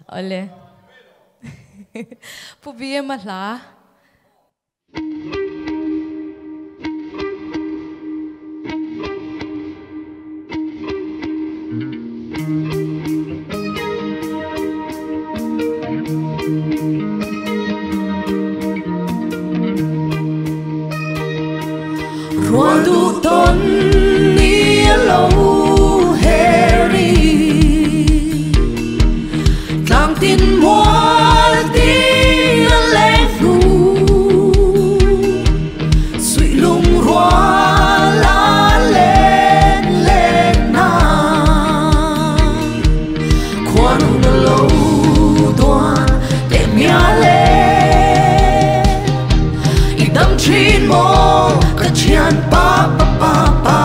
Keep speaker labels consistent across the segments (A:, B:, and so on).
A: Olha. Pubia malá.
B: Quando torni lâu heri Tang tin mual tin lên lu Suy lung hoa la lên lên na Quando lâu toan để mía lên I đâm chín mô Chian pa pa pa pa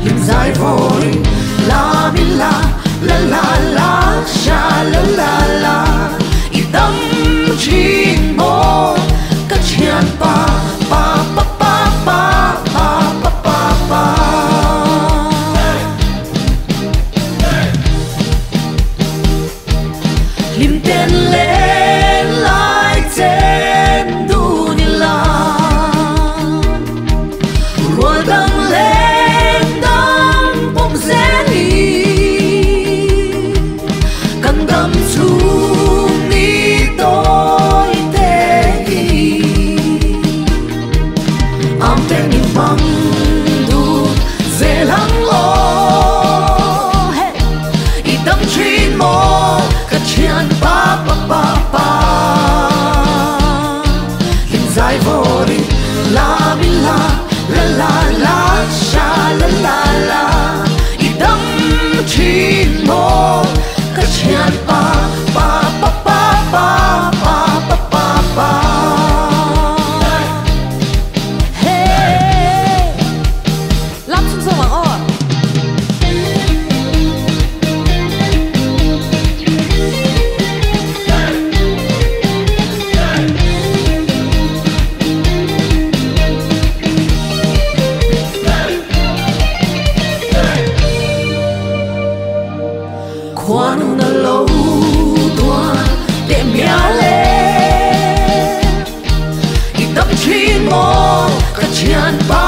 B: Lim dài vội la mi la la la la sha la la la I tâm chín mô các chian pa pa pa pa pa pa pa pa pa Lim tên lên lại tên La mi la la la la sha la la la I đâm chín mô các chian pa pa pa pa pa pa pa pa pa Hey Lắm xuống sông bằng ổ Quando lâu toan để mía lên I tâm chín mô các chian pa